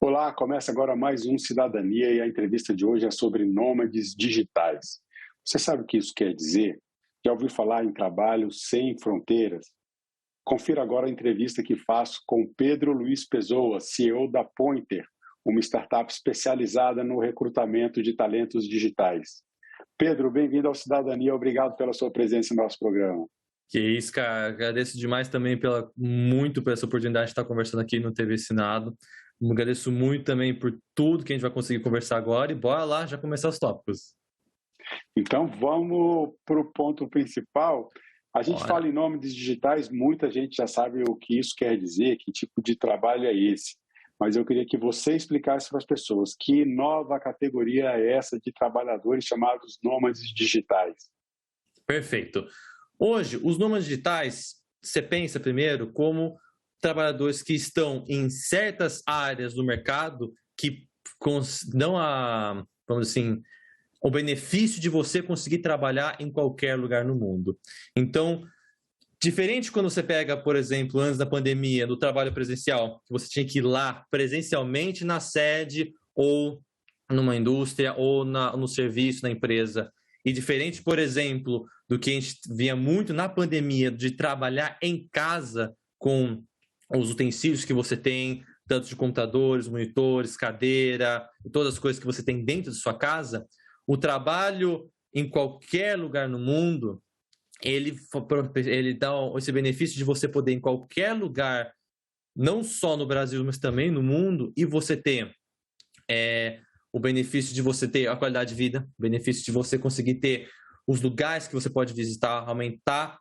Olá, começa agora mais um Cidadania e a entrevista de hoje é sobre nômades digitais. Você sabe o que isso quer dizer? Já ouviu falar em trabalho sem fronteiras? Confira agora a entrevista que faço com Pedro Luiz Pessoa, CEO da Pointer, uma startup especializada no recrutamento de talentos digitais. Pedro, bem-vindo ao Cidadania, obrigado pela sua presença no nosso programa. Que isso, cara. Agradeço demais também muito por essa oportunidade de estar conversando aqui no TV Senado. Agradeço muito também por tudo que a gente vai conseguir conversar agora e bora lá já começar os tópicos. Então vamos para o ponto principal. A gente Bora. fala em nômades digitais, muita gente já sabe o que isso quer dizer, que tipo de trabalho é esse. Mas eu queria que você explicasse para as pessoas que nova categoria é essa de trabalhadores chamados nômades digitais. Perfeito. Hoje, os nômades digitais, você pensa primeiro como trabalhadores que estão em certas áreas do mercado que dão vamos dizer assim, o benefício de você conseguir trabalhar em qualquer lugar no mundo. Então, diferente quando você pega, por exemplo, antes da pandemia, do trabalho presencial, que você tinha que ir lá presencialmente na sede ou numa indústria ou no serviço, na empresa. E diferente, por exemplo, do que a gente via muito na pandemia, de trabalhar em casa com os utensílios que você tem, tanto de computadores, monitores, cadeira, todas as coisas que você tem dentro de sua casa, o trabalho em qualquer lugar no mundo, ele dá esse benefício de você poder em qualquer lugar, não só no Brasil, mas também no mundo, e você ter o benefício de você ter a qualidade de vida, o benefício de você conseguir ter os lugares que você pode visitar, aumentar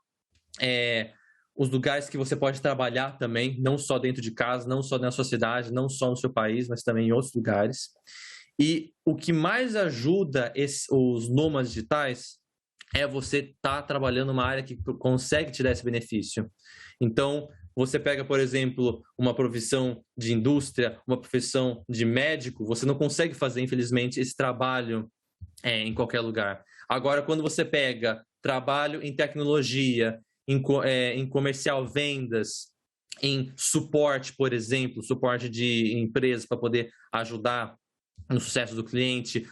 os lugares que você pode trabalhar também, não só dentro de casa, não só na sua cidade, não só no seu país, mas também em outros lugares. E o que mais ajuda os nômades digitais é você estar trabalhando numa área que consegue te dar esse benefício. Então, você pega, por exemplo, uma profissão de indústria, uma profissão de médico, você não consegue fazer, infelizmente, esse trabalho em qualquer lugar. Agora, quando você pega trabalho em tecnologia, em comercial, vendas, em suporte, por exemplo, suporte de empresas para poder ajudar no sucesso do cliente,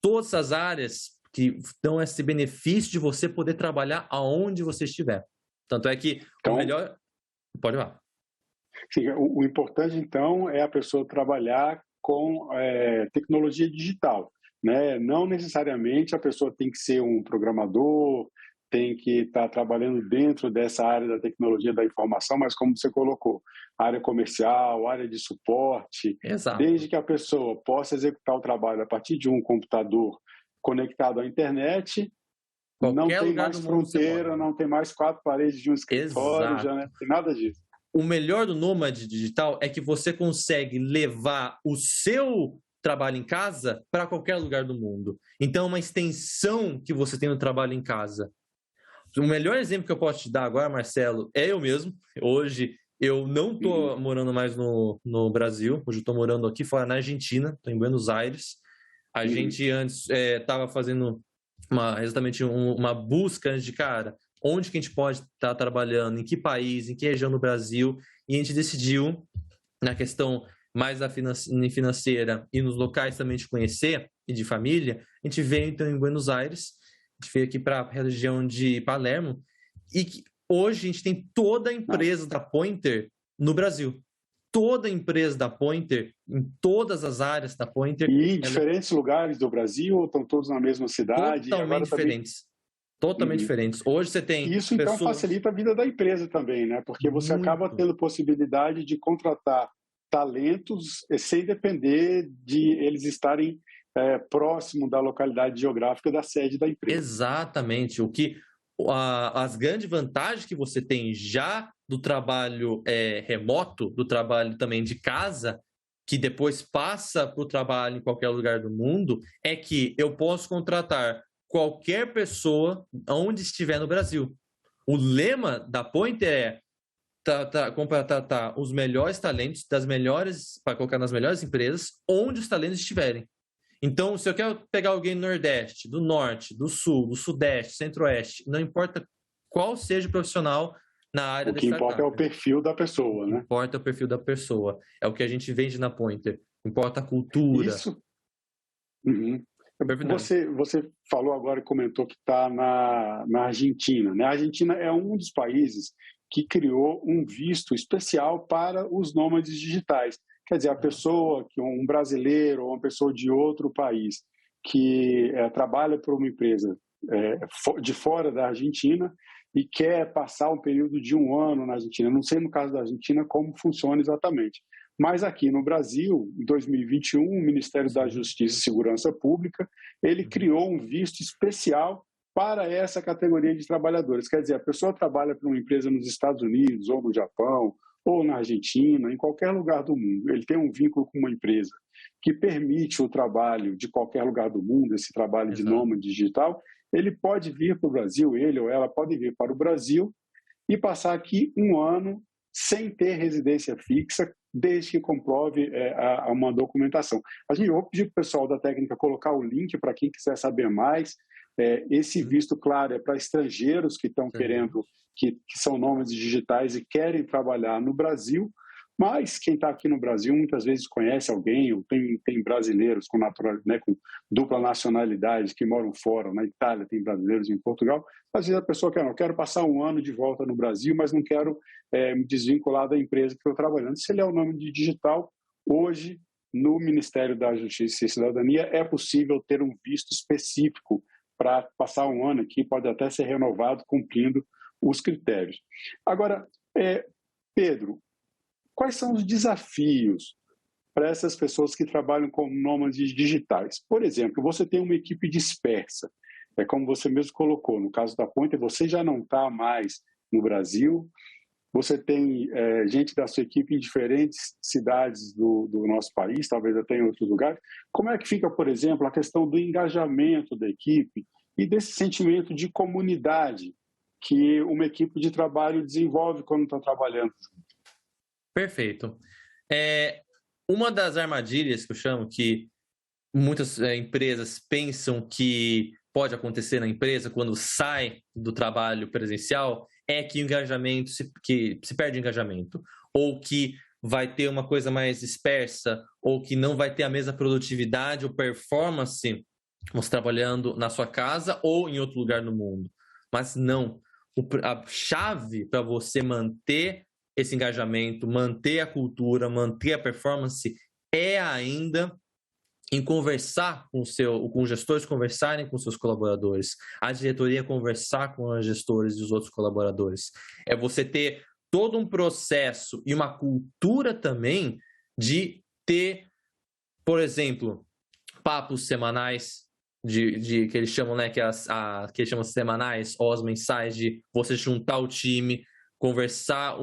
todas essas áreas que dão esse benefício de você poder trabalhar aonde você estiver. Tanto é que o melhor... Pode falar. Sim, o importante, então, é a pessoa trabalhar com tecnologia digital, né? Não necessariamente a pessoa tem que ser um programador, tem que estar trabalhando dentro dessa área da tecnologia da informação, mas como você colocou, área comercial, área de suporte, Exato. Desde que a pessoa possa executar o trabalho a partir de um computador conectado à internet, não tem mais fronteira, não tem mais quatro paredes de um escritório, já não tem nada disso. O melhor do nômade digital é que você consegue levar o seu trabalho em casa para qualquer lugar do mundo. Então, é uma extensão que você tem no trabalho em casa. O melhor exemplo que eu posso te dar agora, Marcelo, é eu mesmo. Hoje, eu não estou morando mais no Brasil. Hoje eu estou morando aqui fora na Argentina, estou em Buenos Aires. A gente antes estava fazendo exatamente uma busca antes de, cara, onde que a gente pode estar trabalhando, em que país, em que região do Brasil, e a gente decidiu, na questão mais da financeira e nos locais também de conhecer e de família, a gente veio então em Buenos Aires, a gente veio aqui para a região de Palermo, e hoje a gente tem toda a empresa da Pointer no Brasil. Toda a empresa da Pointer, em todas as áreas da Pointer... E em diferentes lugares do Brasil, ou estão todos na mesma cidade? Totalmente diferentes. Totalmente diferentes. Hoje você tem Isso então facilita a vida da empresa também, né? Porque você acaba tendo possibilidade de contratar talentos sem depender de eles estarem próximo da localidade geográfica da sede da empresa. Exatamente. As grandes vantagens que você tem já do trabalho remoto, do trabalho também de casa, que depois passa para o trabalho em qualquer lugar do mundo, é que eu posso contratar qualquer pessoa onde estiver no Brasil. O lema da Pointer é contratar os melhores talentos para colocar nas melhores empresas onde os talentos estiverem. Então, se eu quero pegar alguém do Nordeste, do Norte, do Sul, do Sudeste, Centro-Oeste, não importa qual seja o profissional na área da startup. O que importa é o perfil da pessoa, né? O que importa é o perfil da pessoa. É o que a gente vende na Pointer. importa a cultura. Isso. Uhum. Você falou agora e comentou que está na Argentina, né? A Argentina é um dos países que criou um visto especial para os nômades digitais. Quer dizer, a pessoa, um brasileiro ou uma pessoa de outro país que trabalha por uma empresa de fora da Argentina e quer passar um período de 1 ano na Argentina. Não sei no caso da Argentina como funciona exatamente. Mas aqui no Brasil, em 2021, o Ministério da Justiça e Segurança Pública, ele criou um visto especial para essa categoria de trabalhadores. Quer dizer, a pessoa trabalha para uma empresa nos Estados Unidos, ou no Japão, ou na Argentina, em qualquer lugar do mundo. Ele tem um vínculo com uma empresa que permite o trabalho de qualquer lugar do mundo, esse trabalho de nômade digital. Ele pode vir para o Brasil, ele ou ela pode vir para o Brasil e passar aqui 1 ano sem ter residência fixa, desde que comprove uma documentação. Eu vou pedir para o pessoal da técnica colocar o link para quem quiser saber mais. Esse visto, claro, é para estrangeiros que estão querendo, que são nômades digitais e querem trabalhar no Brasil, mas quem está aqui no Brasil muitas vezes conhece alguém, ou tem brasileiros com dupla nacionalidade que moram fora, na Itália tem brasileiros em Portugal. Às vezes a pessoa quer, não, quero passar 1 ano de volta no Brasil, mas não quero me desvincular da empresa que estou trabalhando. Se ele é o nômade digital, hoje no Ministério da Justiça e Cidadania é possível ter um visto específico para passar 1 ano aqui, pode até ser renovado cumprindo os critérios. Agora, Pedro, quais são os desafios para essas pessoas que trabalham como nômades digitais? Por exemplo, você tem uma equipe dispersa, como você mesmo colocou, no caso da Pointer, você já não está mais no Brasil, você tem gente da sua equipe em diferentes cidades do nosso país, talvez até em outros lugares. Como é que fica, por exemplo, a questão do engajamento da equipe e desse sentimento de comunidade que uma equipe de trabalho desenvolve quando está trabalhando? Perfeito. Uma das armadilhas que eu chamo, que muitas empresas pensam que pode acontecer na empresa quando sai do trabalho presencial, é que o engajamento que se perde engajamento, ou que vai ter uma coisa mais dispersa, ou que não vai ter a mesma produtividade ou performance você trabalhando na sua casa ou em outro lugar no mundo. Mas não. A chave para você manter esse engajamento, manter a cultura, manter a performance, é ainda em conversar com os gestores, conversarem com seus colaboradores, a diretoria conversar com os gestores e os outros colaboradores. É você ter todo um processo e uma cultura também de ter, por exemplo, papos semanais, que eles chamam, né, que eles chamam semanais, ou as mensais, de você juntar o time, conversar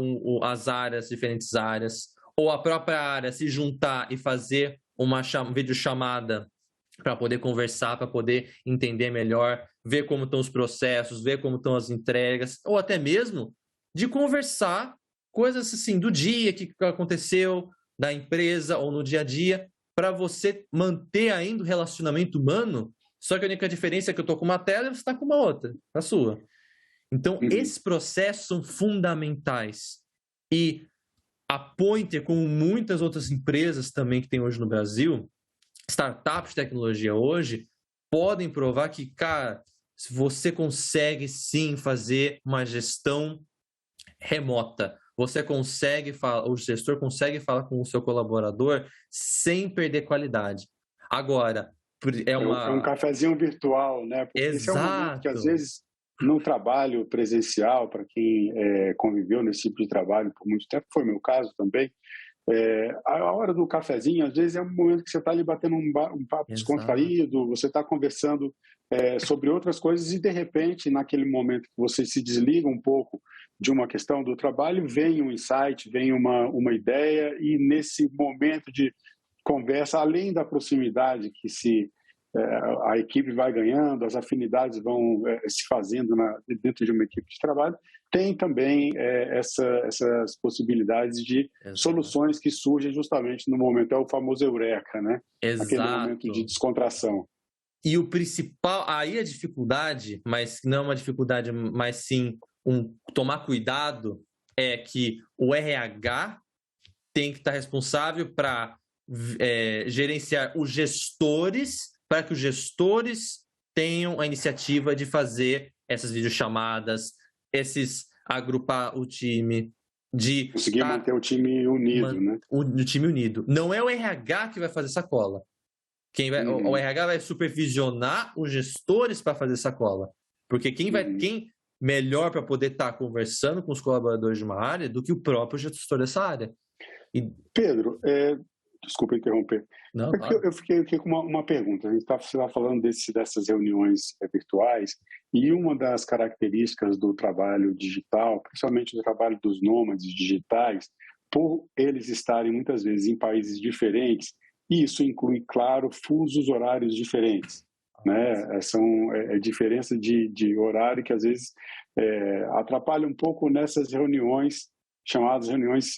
as áreas, diferentes áreas, ou a própria área se juntar e fazer uma videochamada para poder conversar, para poder entender melhor, ver como estão os processos, ver como estão as entregas, ou até mesmo de conversar coisas assim do dia que aconteceu, da empresa ou no dia a dia, para você manter ainda o relacionamento humano, só que a única diferença é que eu estou com uma tela e você está com uma outra, a sua. Então, esses processos são fundamentais. E a Pointer, como muitas outras empresas também que tem hoje no Brasil, startups de tecnologia hoje, podem provar que, cara, você consegue sim fazer uma gestão remota. Você consegue o gestor consegue falar com o seu colaborador sem perder qualidade. Agora, é um cafezinho virtual, né? Porque esse é um momento que, às vezes, no trabalho presencial, para quem conviveu nesse tipo de trabalho por muito tempo, foi o meu caso também, a hora do cafezinho, às vezes, é um momento que você está ali batendo um papo descontraído, você está conversando sobre outras coisas e, de repente, naquele momento que você se desliga um pouco de uma questão do trabalho, vem um insight, vem uma ideia, e nesse momento de conversa, além da proximidade que a equipe vai ganhando, as afinidades vão se fazendo dentro de uma equipe de trabalho, tem também essas possibilidades de soluções que surgem justamente no momento, é o famoso eureka, né? Aquele momento de descontração. E o principal, aí a dificuldade, mas não é uma dificuldade, mas sim tomar cuidado, é que o RH tem que estar responsável para gerenciar os gestores para que os gestores tenham a iniciativa de fazer essas videochamadas, agrupar o time, de conseguir manter o time unido, né? O time unido. Não é o RH que vai fazer essa cola. O RH vai supervisionar os gestores para fazer essa cola. Porque quem melhor para poder estar conversando com os colaboradores de uma área do que o próprio gestor dessa área. Pedro, desculpa interromper. Não, eu fiquei com uma pergunta. A gente está falando dessas reuniões virtuais, e uma das características do trabalho digital, principalmente do trabalho dos nômades digitais, por eles estarem muitas vezes em países diferentes, e isso inclui, claro, fusos horários diferentes. Né? São diferença de horário que às vezes atrapalha um pouco nessas reuniões, chamadas reuniões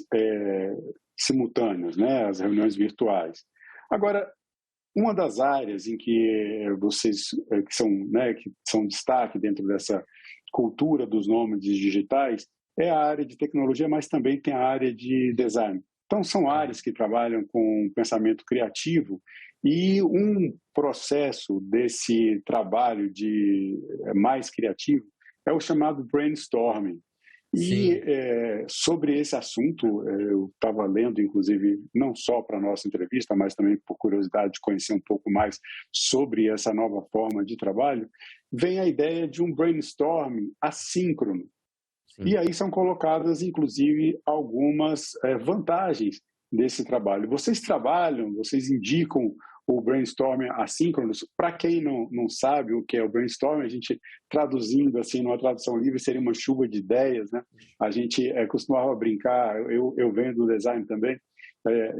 simultâneas, né? As reuniões virtuais. Agora, uma das áreas em que vocês que são destaque dentro dessa cultura dos nômades digitais é a área de tecnologia, mas também tem a área de design. Então, são áreas que trabalham com pensamento criativo, e um processo desse trabalho mais criativo é o chamado brainstorming. E sobre esse assunto, eu estava lendo, inclusive, não só para a nossa entrevista, mas também por curiosidade de conhecer um pouco mais sobre essa nova forma de trabalho, vem a ideia de um brainstorming assíncrono. Sim. E aí são colocadas, inclusive, algumas vantagens desse trabalho. Vocês indicam o brainstorming assíncrono. Para quem não sabe o que é o brainstorming, a gente traduzindo assim, numa tradução livre, seria uma chuva de ideias, né? A gente costumava brincar, eu venho do design também,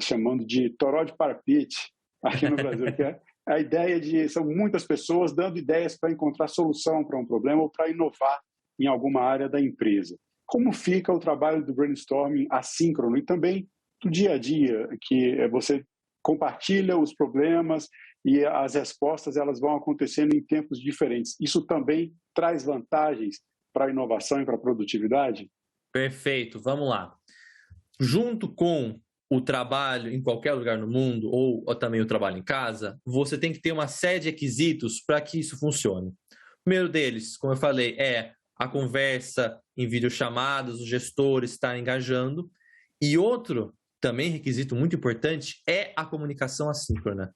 chamando de toró de parpite aqui no Brasil, que é a ideia são muitas pessoas dando ideias para encontrar solução para um problema ou para inovar em alguma área da empresa. Como fica o trabalho do brainstorming assíncrono e também do dia a dia, que você compartilha os problemas e as respostas elas vão acontecendo em tempos diferentes. Isso também traz vantagens para a inovação e para a produtividade? Perfeito, vamos lá. Junto com o trabalho em qualquer lugar no mundo, ou também o trabalho em casa, você tem que ter uma série de requisitos para que isso funcione. O primeiro deles, como eu falei, é a conversa em videochamadas, os gestores estarem engajando. E outro, também requisito muito importante, é a comunicação assíncrona.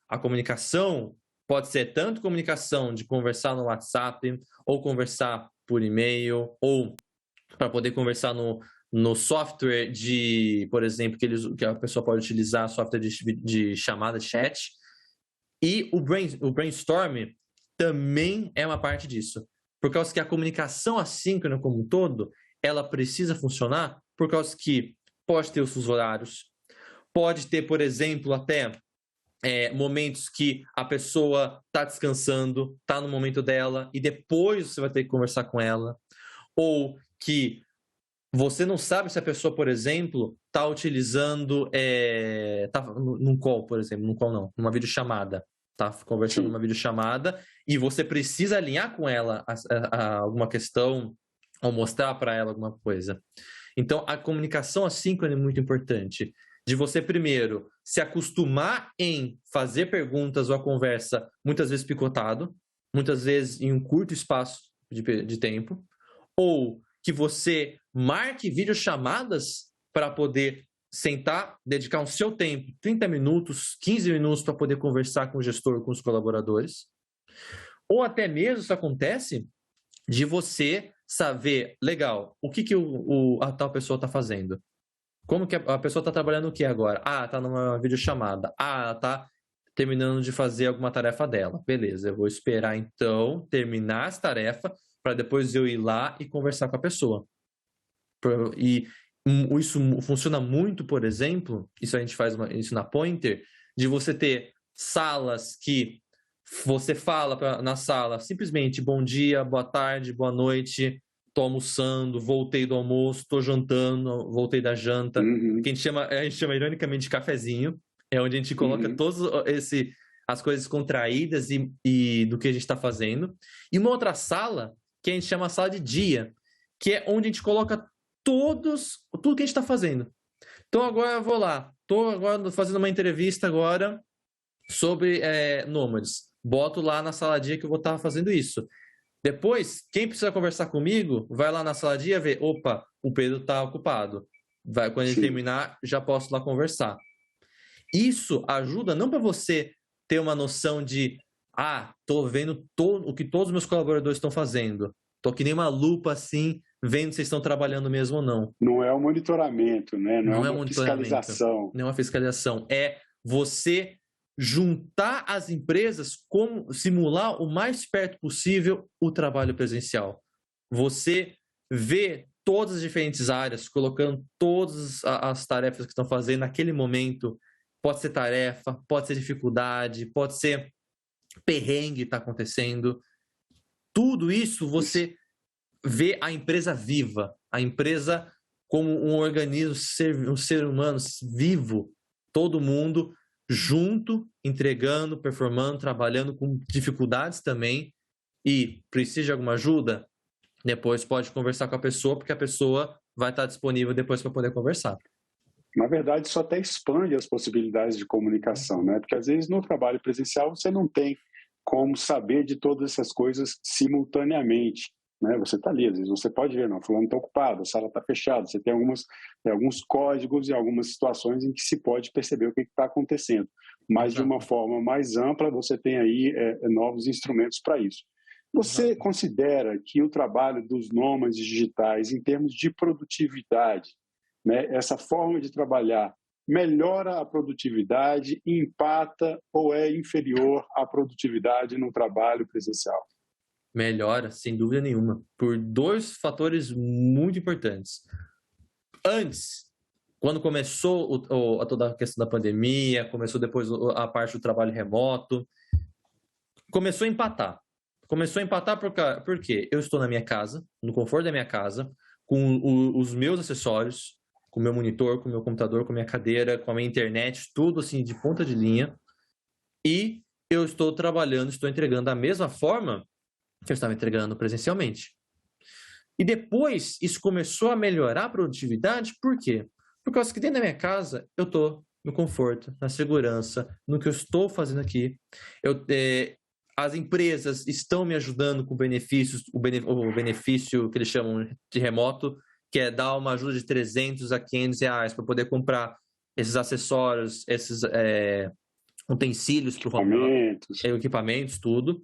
A comunicação, pode ser tanto comunicação de conversar no WhatsApp, ou conversar por e-mail, ou para poder conversar no software por exemplo, que a pessoa pode utilizar, software de chamada chat. E o brainstorm também é uma parte disso. Por causa que a comunicação assíncrona como um todo, ela precisa funcionar por causa que pode ter os fusos horários, pode ter, por exemplo, até momentos que a pessoa está descansando, está no momento dela, e depois você vai ter que conversar com ela. Ou que você não sabe se a pessoa, por exemplo, está utilizando, está num call, por exemplo, numa videochamada. Está conversando numa videochamada e você precisa alinhar com ela alguma questão ou mostrar para ela alguma coisa. Então, a comunicação assíncrona é muito importante. De você, primeiro, se acostumar em fazer perguntas ou a conversa, muitas vezes picotado, muitas vezes em um curto espaço de tempo, ou que você marque videochamadas para poder sentar, dedicar o seu tempo, 30 minutos, 15 minutos para poder conversar com o gestor, com os colaboradores. Ou até mesmo isso acontece de você saber, legal, o que a tal pessoa está fazendo. Como que a pessoa está trabalhando o que agora? Está numa videochamada. Ela está terminando de fazer alguma tarefa dela. Beleza, eu vou esperar então terminar essa tarefa para depois eu ir lá e conversar com a pessoa. E isso funciona muito, por exemplo, isso a gente faz isso na Pointer, de você ter salas que você fala na sala simplesmente bom dia, boa tarde, boa noite, estou almoçando, voltei do almoço, estou jantando, voltei da janta, que a gente chama ironicamente de cafezinho, é onde a gente coloca todas as coisas contraídas e do que a gente está fazendo. E uma outra sala, que a gente chama sala de dia, que é onde a gente coloca tudo que a gente está fazendo. Então agora eu vou lá. Estou agora fazendo uma entrevista agora sobre nômades. Boto lá na saladinha que eu vou estar fazendo isso. Depois, quem precisa conversar comigo, vai lá na saladinha ver, opa, o Pedro está ocupado. Quando ele terminar, já posso lá conversar. Isso ajuda não para você ter uma noção de, tô vendo o que todos os meus colaboradores estão fazendo. Tô que nem uma lupa assim, vendo se vocês estão trabalhando mesmo ou não. Não é um monitoramento, né? Não é uma fiscalização. Não é uma fiscalização. É você juntar as empresas, como simular o mais perto possível o trabalho presencial. Você vê todas as diferentes áreas, colocando todas as tarefas que estão fazendo naquele momento. Pode ser tarefa, pode ser dificuldade, pode ser perrengue que está acontecendo. Tudo isso você vê a empresa viva, a empresa como um organismo, um ser humano vivo, todo mundo junto, entregando, performando, trabalhando com dificuldades também, e precisa de alguma ajuda, depois pode conversar com a pessoa, porque a pessoa vai estar disponível depois para poder conversar. Na verdade, isso até expande as possibilidades de comunicação, né? Porque às vezes no trabalho presencial você não tem como saber de todas essas coisas simultaneamente, né? Você está ali, às vezes você pode ver, não, fulano está ocupado, a sala está fechada, você tem alguns códigos e algumas situações em que se pode perceber o que está acontecendo. Mas de uma forma mais ampla, você tem aí novos instrumentos para isso. Você considera que o trabalho dos nômades digitais, em termos de produtividade, né, essa forma de trabalhar melhora a produtividade, empata ou é inferior à produtividade no trabalho presencial? Melhora, sem dúvida nenhuma, por dois fatores muito importantes. Antes, quando começou toda a questão da pandemia, começou depois a parte do trabalho remoto, começou a empatar. Por quê? Eu estou na minha casa, no conforto da minha casa, com os meus acessórios, com o meu monitor, com o meu computador, com a minha cadeira, com a minha internet, tudo assim de ponta de linha. E eu estou trabalhando, estou entregando da mesma forma que eu estava entregando presencialmente. E depois isso começou a melhorar a produtividade, por quê? Por causa que dentro da minha casa eu estou no conforto, na segurança, no que eu estou fazendo aqui. As empresas estão me ajudando com benefícios, o benefício que eles chamam de remoto, que é dar uma ajuda de 300 a 500 reais para poder comprar esses acessórios, esses utensílios para o equipamentos, tudo.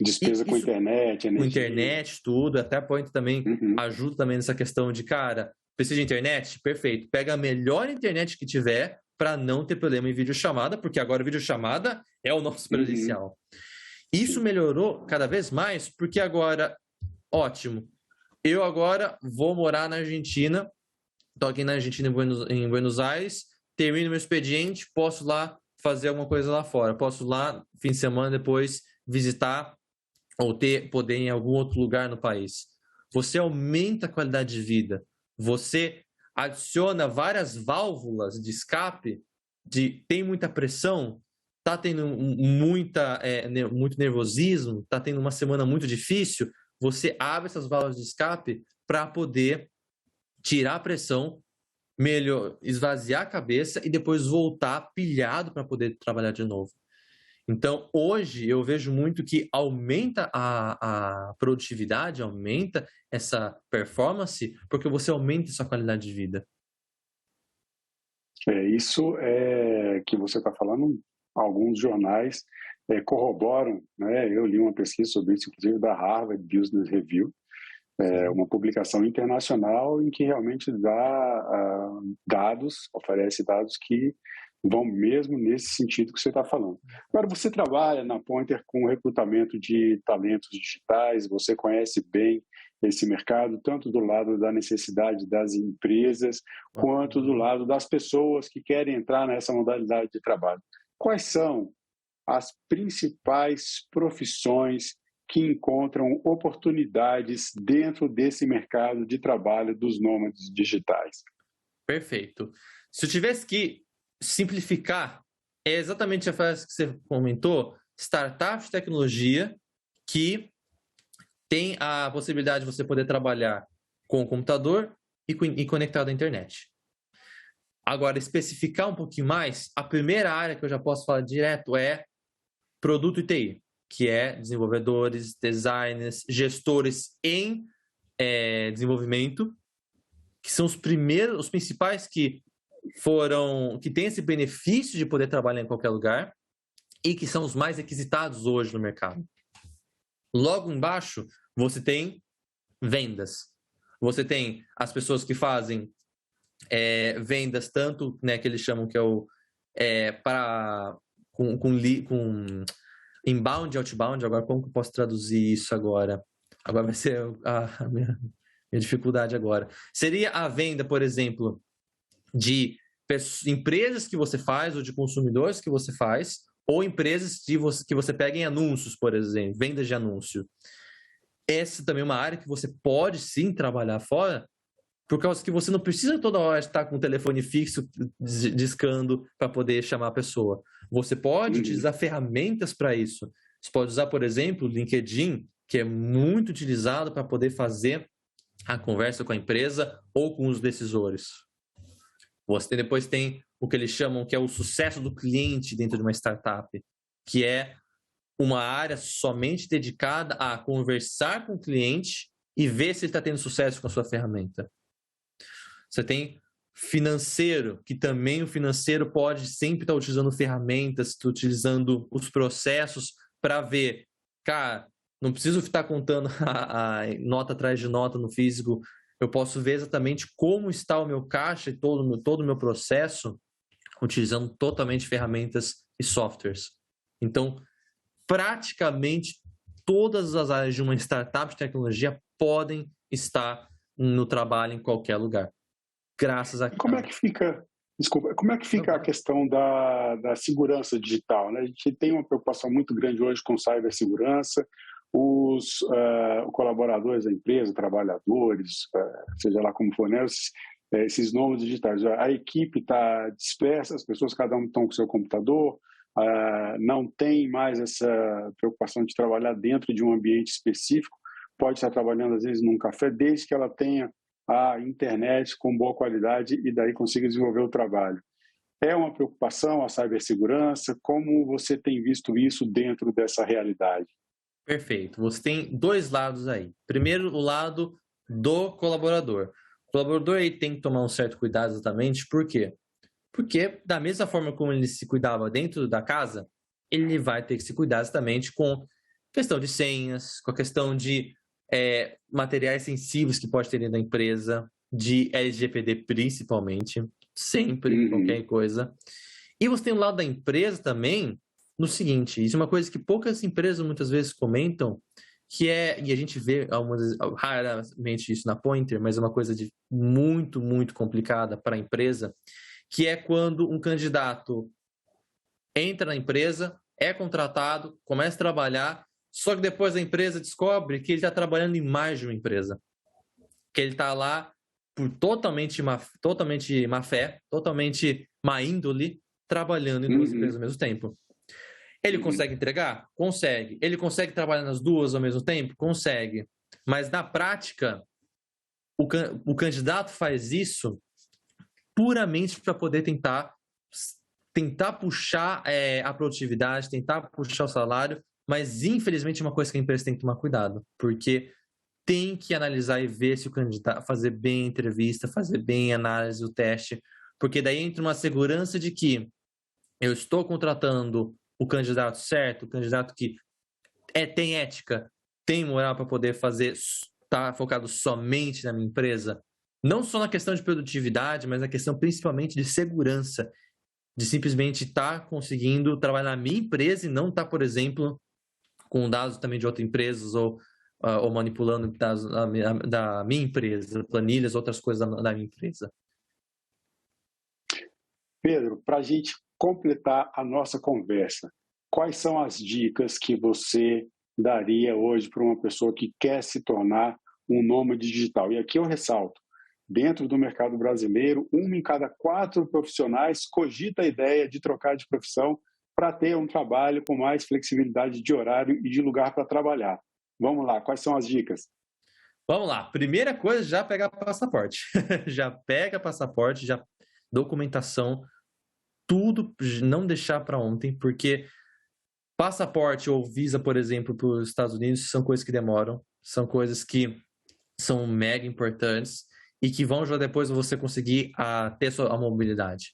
Despesa com internet, energia. Com internet, tudo. Até a Point também ajuda também nessa questão de, cara, precisa de internet? Perfeito. Pega a melhor internet que tiver para não ter problema em videochamada, porque agora videochamada é o nosso presencial. Isso melhorou cada vez mais, porque agora, ótimo, eu agora vou morar na Argentina, estou aqui na Argentina, em Buenos Aires, termino meu expediente, posso lá fazer alguma coisa lá fora, posso lá, fim de semana, depois visitar ou poder ir em algum outro lugar no país. Você aumenta a qualidade de vida, você adiciona várias válvulas de escape, tem muita pressão, está tendo muito nervosismo, está tendo uma semana muito difícil, você abre essas válvulas de escape para poder tirar a pressão, esvaziar a cabeça e depois voltar pilhado para poder trabalhar de novo. Então, hoje, eu vejo muito que aumenta a produtividade, aumenta essa performance, porque você aumenta a sua qualidade de vida. Isso que você está falando, alguns jornais corroboram, né? Eu li uma pesquisa sobre isso, inclusive da Harvard Business Review, uma publicação internacional em que realmente oferece dados que vão mesmo nesse sentido que você está falando. Agora, você trabalha na Pointer com recrutamento de talentos digitais, você conhece bem esse mercado, tanto do lado da necessidade das empresas, quanto do lado das pessoas que querem entrar nessa modalidade de trabalho. Quais são as principais profissões que encontram oportunidades dentro desse mercado de trabalho dos nômades digitais? Perfeito. Se eu tivesse que simplificar, é exatamente a frase que você comentou, startup de tecnologia que tem a possibilidade de você poder trabalhar com o computador e conectado à internet. Agora, especificar um pouquinho mais, a primeira área que eu já posso falar direto é produto e TI, que é desenvolvedores, designers, gestores em desenvolvimento, que são os principais que têm esse benefício de poder trabalhar em qualquer lugar e que são os mais requisitados hoje no mercado. Logo embaixo, você tem vendas. Você tem as pessoas que fazem vendas tanto, né, que eles chamam que é o com inbound e outbound. Agora, como que eu posso traduzir isso agora? Agora vai ser a minha dificuldade agora. Seria a venda, por exemplo, de empresas que você faz ou de consumidores que você faz, ou empresas que você pega em anúncios, por exemplo, vendas de anúncio. Essa também é uma área que você pode sim trabalhar fora, por causa que você não precisa toda hora estar com o telefone fixo discando para poder chamar a pessoa. Você pode utilizar ferramentas para isso. Você pode usar, por exemplo, o LinkedIn, que é muito utilizado para poder fazer a conversa com a empresa ou com os decisores. Você depois tem o que eles chamam que é o sucesso do cliente dentro de uma startup, que é uma área somente dedicada a conversar com o cliente e ver se ele está tendo sucesso com a sua ferramenta. Você tem financeiro, que também o financeiro pode sempre estar utilizando ferramentas, utilizando os processos para ver, cara, não preciso estar contando a nota atrás de nota no físico, eu posso ver exatamente como está o meu caixa e todo o meu processo, utilizando totalmente ferramentas e softwares. Então, praticamente todas as áreas de uma startup de tecnologia podem estar no trabalho em qualquer lugar. Graças a... Como é que fica a questão da segurança digital, né? A gente tem uma preocupação muito grande hoje com cibersegurança, os colaboradores da empresa, trabalhadores, seja lá como for, né? Esses nomes digitais. A equipe está dispersa, as pessoas, cada um estão com o seu computador, não tem mais essa preocupação de trabalhar dentro de um ambiente específico, pode estar trabalhando às vezes num café, desde que ela tenha a internet com boa qualidade e daí consiga desenvolver o trabalho. É uma preocupação a cibersegurança? Como você tem visto isso dentro dessa realidade? Perfeito. Você tem dois lados aí. Primeiro, o lado do colaborador. O colaborador aí tem que tomar um certo cuidado exatamente. Por quê? Porque da mesma forma como ele se cuidava dentro da casa, ele vai ter que se cuidar exatamente com questão de senhas, com a questão de materiais sensíveis que pode ter dentro da empresa, de LGPD principalmente, sempre, qualquer coisa. E você tem o lado da empresa também, no seguinte, isso é uma coisa que poucas empresas muitas vezes comentam, que e a gente vê raramente isso na Pointer, mas é uma coisa muito, muito complicada para a empresa, que é quando um candidato entra na empresa, é contratado, começa a trabalhar, só que depois a empresa descobre que ele está trabalhando em mais de uma empresa, que ele está lá por totalmente má fé, totalmente má índole, trabalhando em duas empresas ao mesmo tempo. Ele consegue entregar? Consegue. Ele consegue trabalhar nas duas ao mesmo tempo? Consegue. Mas na prática, o candidato faz isso puramente para poder tentar puxar a produtividade, tentar puxar o salário, mas infelizmente é uma coisa que a empresa tem que tomar cuidado, porque tem que analisar e ver se o candidato fazer bem a entrevista, fazer bem a análise, o teste, porque daí entra uma segurança de que eu estou contratando o candidato certo, o candidato que tem ética, tem moral para poder tá focado somente na minha empresa, não só na questão de produtividade, mas na questão principalmente de segurança, de simplesmente estar conseguindo trabalhar na minha empresa e não estar, por exemplo, com dados também de outras empresas ou manipulando dados da minha empresa, planilhas, outras coisas da minha empresa. Pedro, para a gente completar a nossa conversa, quais são as dicas que você daria hoje para uma pessoa que quer se tornar um nômade digital? E aqui eu ressalto, dentro do mercado brasileiro, 1 em cada 4 profissionais cogita a ideia de trocar de profissão para ter um trabalho com mais flexibilidade de horário e de lugar para trabalhar. Vamos lá, quais são as dicas? Vamos lá. Primeira coisa, já pegar passaporte. Já pega passaporte, já documentação, tudo não deixar para ontem, porque passaporte ou visa, por exemplo, para os Estados Unidos são coisas que demoram, são coisas que são mega importantes e que vão ajudar depois você conseguir ter a mobilidade.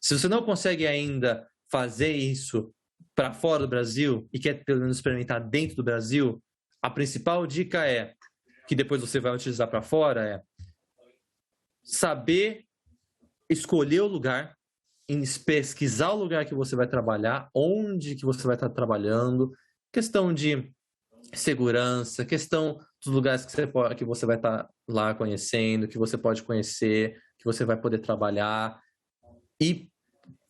Se você não consegue ainda fazer isso para fora do Brasil e quer pelo menos experimentar dentro do Brasil, a principal dica que depois você vai utilizar para fora é saber escolher o lugar, pesquisar o lugar que você vai trabalhar, onde que você vai estar trabalhando, questão de segurança, questão dos lugares que você vai estar lá conhecendo, que você pode conhecer, que você vai poder trabalhar. E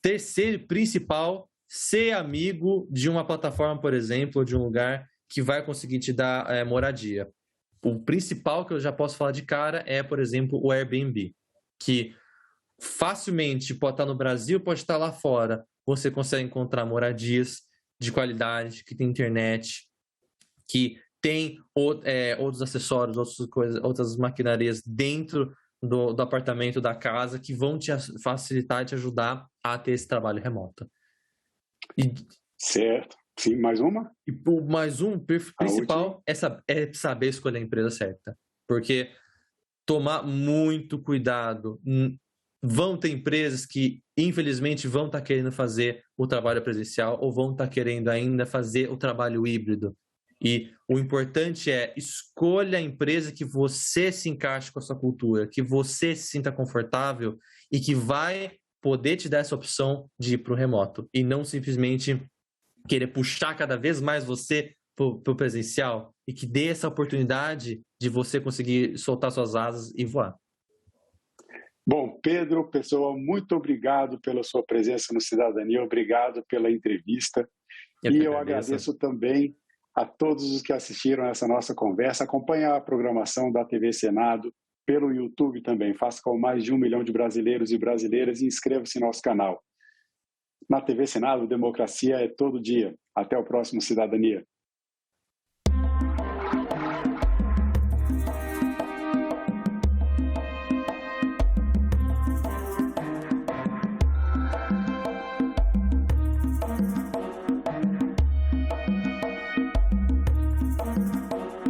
terceiro, principal, ser amigo de uma plataforma, por exemplo, de um lugar que vai conseguir te dar moradia. O principal que eu já posso falar de cara é, por exemplo, o Airbnb, que facilmente pode estar no Brasil, pode estar lá fora. Você consegue encontrar moradias de qualidade, que tem internet, que tem outros acessórios, outras maquinarias dentro do apartamento, da casa, que vão te facilitar e te ajudar a ter esse trabalho remoto. Certo. Sim, mais uma? E mais um principal é saber escolher a empresa certa. Porque tomar muito cuidado. Vão ter empresas que, infelizmente, vão estar querendo fazer o trabalho presencial ou vão estar querendo ainda fazer o trabalho híbrido. E o importante é escolha a empresa que você se encaixe com a sua cultura, que você se sinta confortável e que vai poder te dar essa opção de ir para o remoto. E não simplesmente querer puxar cada vez mais você para o presencial e que dê essa oportunidade de você conseguir soltar suas asas e voar. Bom, Pedro, pessoa, muito obrigado pela sua presença no Cidadania, obrigado pela entrevista. Eu agradeço também a todos os que assistiram a essa nossa conversa. Acompanhe a programação da TV Senado pelo YouTube também. Faça com mais de 1 milhão de brasileiros e brasileiras e inscreva-se no nosso canal. Na TV Senado, democracia é todo dia. Até o próximo Cidadania.